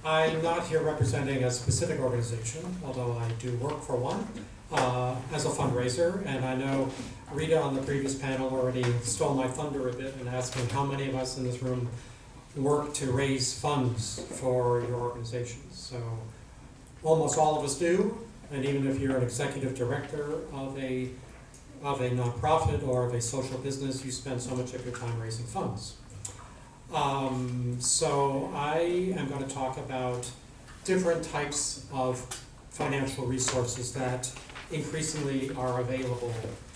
I'm not here representing a specific organization, although I do work for one as a fundraiser, and I know Rita on the previous panel already stole my thunder a bit and asked me how many of us in this room work to raise funds for your organizations. So almost all of us do, and even if you're an executive director of a nonprofit or of a social business, you spend so much of your time raising funds. So I am going to talk about different types of financial resources that increasingly are available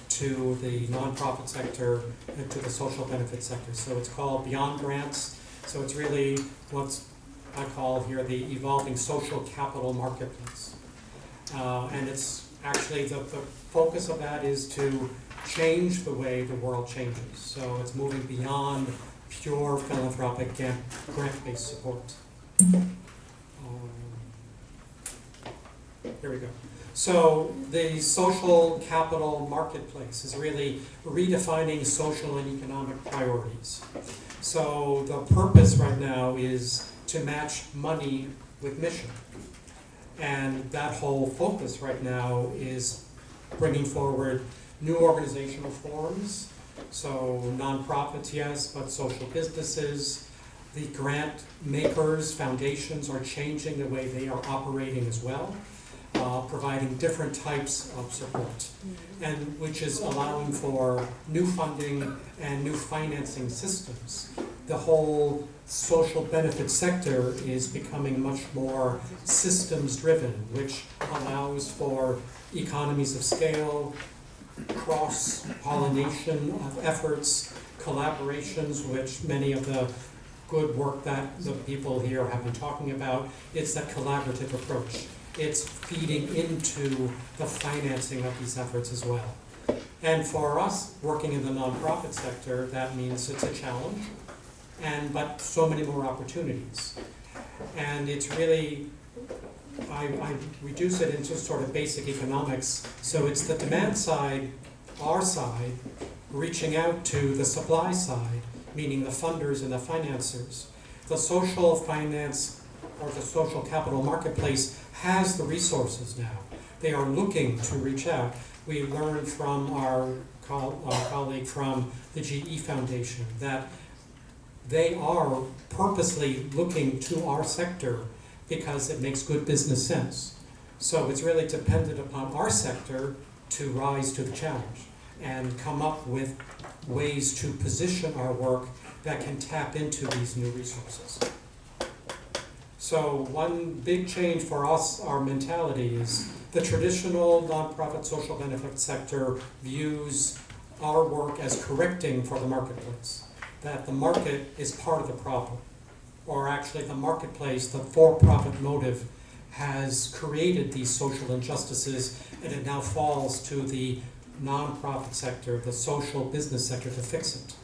to the nonprofit sector and to the social benefit sector. So it's called Beyond Grants. So it's really what I call here the evolving social capital marketplace. And it's actually the focus of that is to change the way the world changes. So it's moving beyond pure philanthropic grant-based support. Here we go. So the social capital marketplace is really redefining social and economic priorities. So the purpose right now is to match money with mission. And that whole focus right now is bringing forward new organizational forms. So nonprofits, yes, but social businesses, the grant makers, foundations are changing the way they are operating as well, providing different types of support, and which is allowing for new funding and new financing systems. The whole social benefit sector is becoming much more systems driven, which allows for economies of scale, cross-pollination of efforts, collaborations, which many of the good work that the people here have been talking about. It's that collaborative approach. It's feeding into the financing of these efforts as well. And for us, working in the nonprofit sector, that means it's a challenge, but so many more opportunities. And it's really, I reduce it into sort of basic economics. So it's the demand side, our side, reaching out to the supply side, meaning the funders and the financiers. The social finance or the social capital marketplace has the resources now. They are looking to reach out. We learned from our colleague from the GE Foundation that they are purposely looking to our sector because it makes good business sense. So it's really dependent upon our sector to rise to the challenge and come up with ways to position our work that can tap into these new resources. So one big change for us, our mentality, is the traditional nonprofit social benefit sector views our work as correcting for the marketplace, that the market is part of the problem, or actually the marketplace, the for-profit motive, has created these social injustices, and it now falls to the nonprofit sector, the social business sector, to fix it.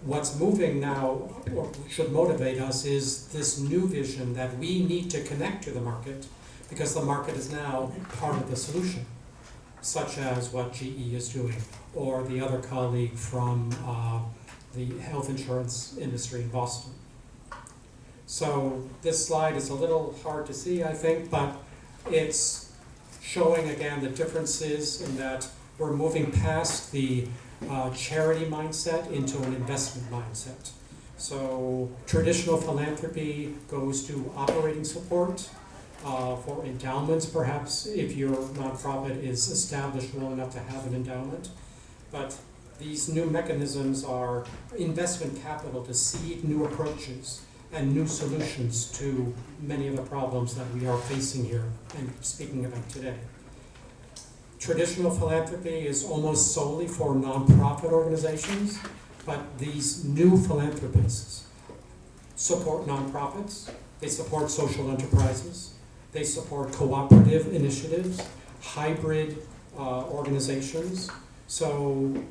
What's moving now, or should motivate us, is this new vision that we need to connect to the market because the market is now part of the solution, such as what GE is doing, or the other colleague from the health insurance industry in Boston. So this slide is a little hard to see, I think, but it's showing again the differences in that we're moving past the charity mindset into an investment mindset. So traditional philanthropy goes to operating support for endowments, perhaps, if your nonprofit is established well enough to have an endowment. But these new mechanisms are investment capital to seed new approaches and new solutions to many of the problems that we are facing here and speaking about today. Traditional philanthropy is almost solely for nonprofit organizations, but these new philanthropists support nonprofits, they support social enterprises, they support cooperative initiatives, hybrid organizations. So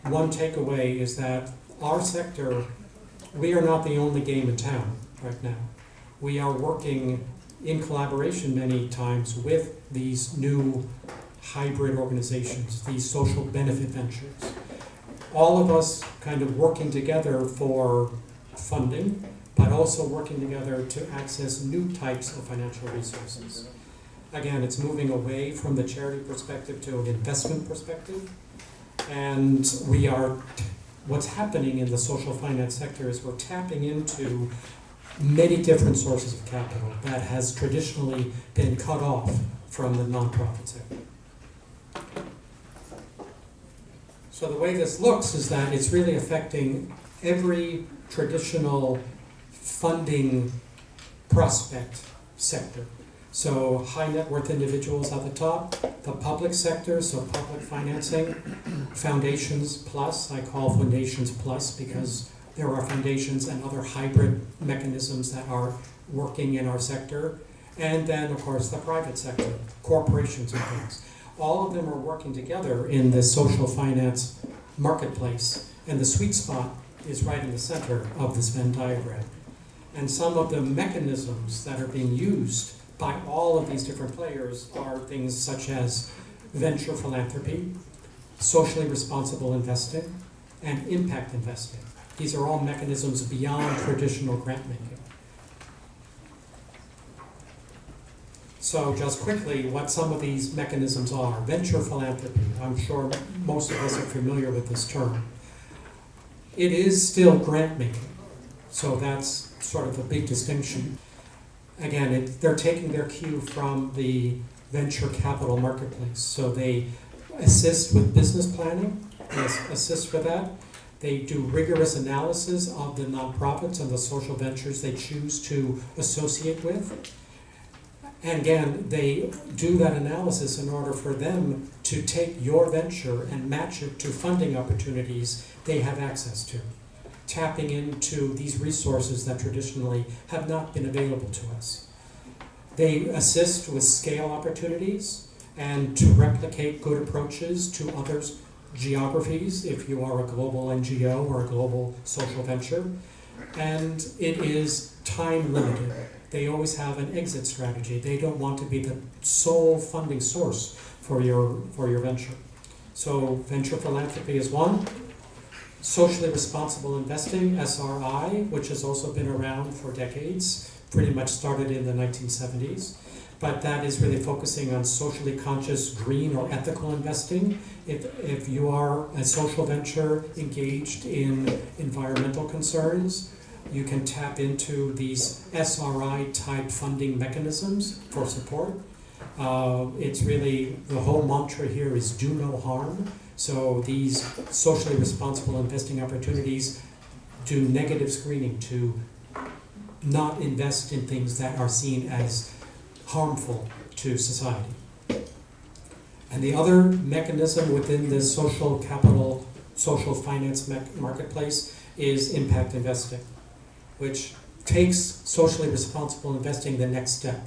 one takeaway is that our sector, we are not the only game in town right now. We are working in collaboration many times with these new hybrid organizations, these social benefit ventures. all of us kind of working together for funding, but also working together to access new types of financial resources. Again, it's moving away from the charity perspective to an investment perspective. And what's happening in the social finance sector is we're tapping into many different sources of capital that has traditionally been cut off from the nonprofit sector. So the way this looks is that it's really affecting every traditional funding prospect sector. So high net worth individuals at the top, the public sector, so public financing, foundations plus, I call foundations plus because there are foundations and other hybrid mechanisms that are working in our sector. And then, of course, the private sector, corporations and things. All of them are working together in this social finance marketplace. And the sweet spot is right in the center of this Venn diagram. And some of the mechanisms that are being used by all of these different players are things such as venture philanthropy, socially responsible investing, and impact investing. These are all mechanisms beyond traditional grant making. So just quickly, what some of these mechanisms are. Venture philanthropy, I'm sure most of us are familiar with this term. It is still grant making, so that's sort of a big distinction. Again, they're taking their cue from the venture capital marketplace. So they assist with business planning, they assist with that. They do rigorous analysis of the nonprofits and the social ventures they choose to associate with. And again, they do that analysis in order for them to take your venture and match it to funding opportunities they have access to, tapping into these resources that traditionally have not been available to us. They assist with scale opportunities and to replicate good approaches to others' geographies if you are a global NGO or a global social venture. And it is time limited. They always have an exit strategy. They don't want to be the sole funding source for your venture. So venture philanthropy is one. Socially responsible investing, SRI, which has also been around for decades, pretty much started in the 1970s. But that is really focusing on socially conscious, green, or ethical investing. If you are a social venture engaged in environmental concerns, you can tap into these SRI-type funding mechanisms for support. It's really, the whole mantra here is do no harm. So these socially responsible investing opportunities do negative screening to not invest in things that are seen as harmful to society. And the other mechanism within this social capital, social finance marketplace is impact investing, which takes socially responsible investing the next step.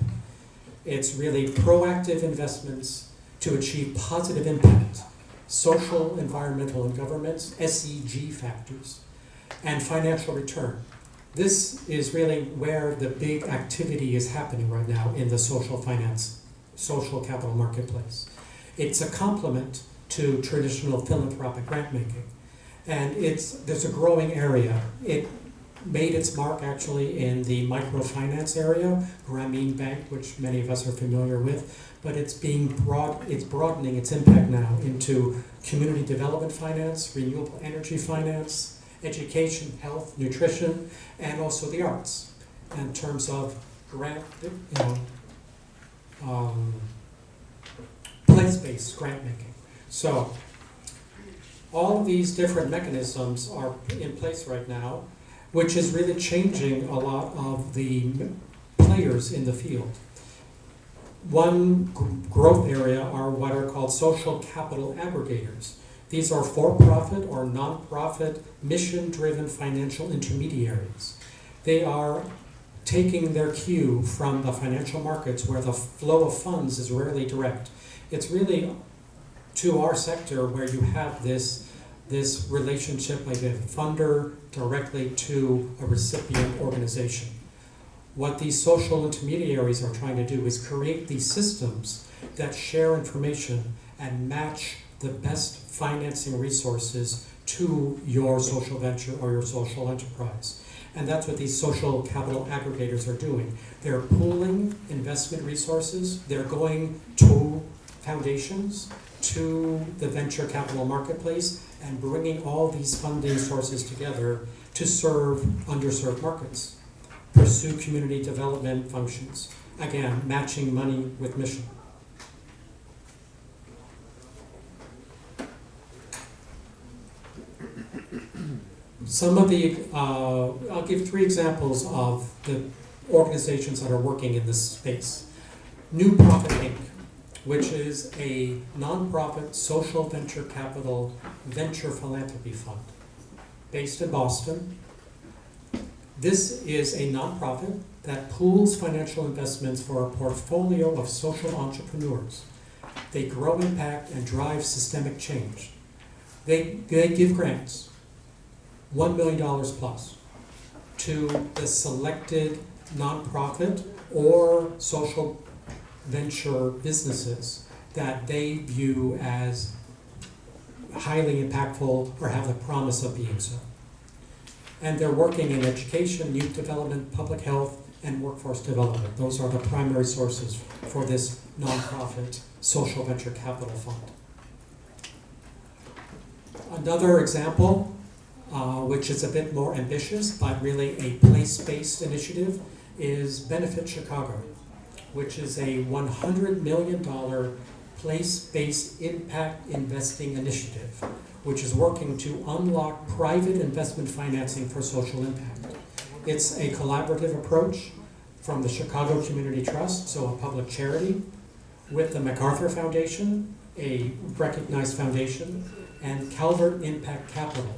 It's really proactive investments to achieve positive impact, social, environmental, and governance, SEG factors, and financial return. This is really where the big activity is happening right now in the social finance, social capital marketplace. It's a complement to traditional philanthropic grant making. And there's a growing area. It made its mark actually in the microfinance area, Grameen Bank, which many of us are familiar with, but it's broadening its impact now into community development finance, renewable energy finance, education, health, nutrition, and also the arts in terms of place-based grant making. So all of these different mechanisms are in place right now, which is really changing a lot of the players in the field. One growth area are what are called social capital aggregators. These are for-profit or non-profit, mission-driven financial intermediaries. They are taking their cue from the financial markets where the flow of funds is rarely direct. It's really to our sector where you have this relationship like a funder directly to a recipient organization. What these social intermediaries are trying to do is create these systems that share information and match the best financing resources to your social venture or your social enterprise. And that's what these social capital aggregators are doing. They're pooling investment resources. They're going to foundations, to the venture capital marketplace, and bringing all these funding sources together to serve underserved markets, pursue community development functions. Again, matching money with mission. Some of the, I'll give 3 examples of the organizations that are working in this space. New Profit Inc., which is a nonprofit social venture capital venture philanthropy fund based in Boston. This is a nonprofit that pools financial investments for a portfolio of social entrepreneurs. They grow impact and drive systemic change. They give grants, $1 million plus, to the selected nonprofit or social venture businesses that they view as highly impactful or have the promise of being so. And they're working in education, youth development, public health, and workforce development. Those are the primary sources for this nonprofit social venture capital fund. Another example, which is a bit more ambitious, but really a place-based initiative, is Benefit Chicago, which is a $100 million place-based impact investing initiative, which is working to unlock private investment financing for social impact. It's a collaborative approach from the Chicago Community Trust, so a public charity, with the MacArthur Foundation, a recognized foundation, and Calvert Impact Capital,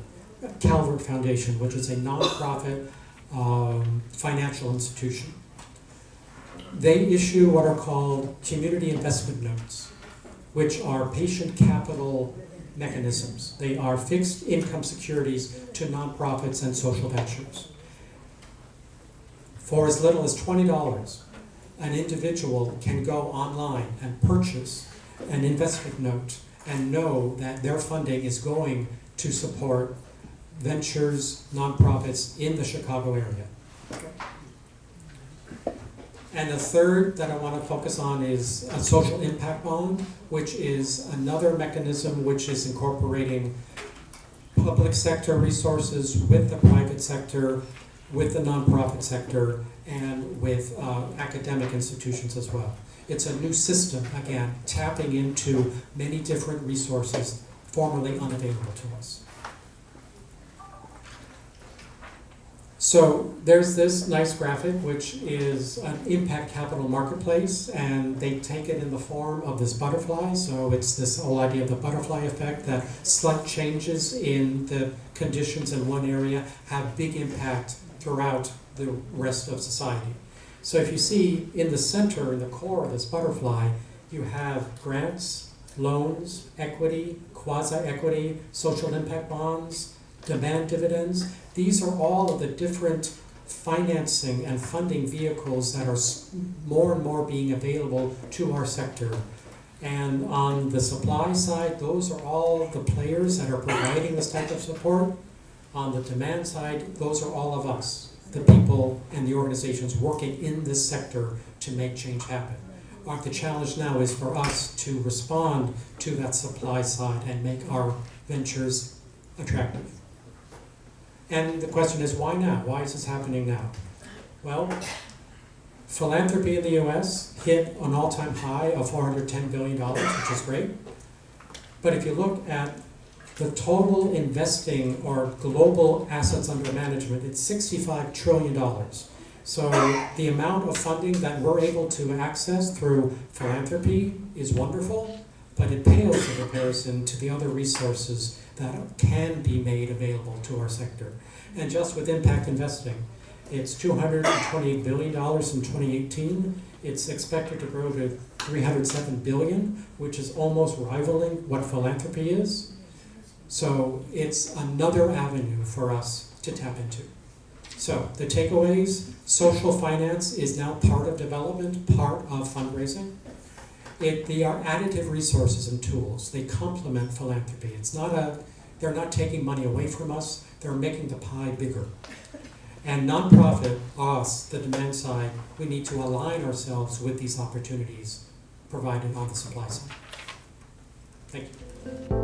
Calvert Foundation, which is a nonprofit financial institution. They issue what are called community investment notes, which are patient capital mechanisms. They are fixed income securities to nonprofits and social ventures. For as little as $20, an individual can go online and purchase an investment note and know that their funding is going to support ventures, nonprofits in the Chicago area. And the third that I want to focus on is a social impact bond, which is another mechanism which is incorporating public sector resources with the private sector, with the nonprofit sector, and with academic institutions as well. It's a new system, again, tapping into many different resources formerly unavailable to us. So there's this nice graphic, which is an impact capital marketplace, and they take it in the form of this butterfly. So it's this whole idea of the butterfly effect, that slight changes in the conditions in one area have big impact throughout the rest of society. So if you see in the center, in the core of this butterfly, you have grants, loans, equity, quasi-equity, social impact bonds, demand dividends. These are all of the different financing and funding vehicles that are more and more being available to our sector. And on the supply side, those are all the players that are providing this type of support. On the demand side, those are all of us, the people and the organizations working in this sector to make change happen. The challenge now is for us to respond to that supply side and make our ventures attractive. And the question is, why now? Why is this happening now? Well, philanthropy in the US hit an all-time high of $410 billion, which is great. But if you look at the total investing or global assets under management, it's $65 trillion. So the amount of funding that we're able to access through philanthropy is wonderful, but it pales in comparison to the other resources that can be made available to our sector. And just with impact investing, it's $228 billion in 2018. It's expected to grow to $307 billion, which is almost rivaling what philanthropy is. So it's another avenue for us to tap into. So the takeaways: social finance is now part of development, part of fundraising. They are additive resources and tools. They complement philanthropy. It's not a They're not taking money away from us, they're making the pie bigger. And nonprofit, us, the demand side, we need to align ourselves with these opportunities provided on the supply side. Thank you.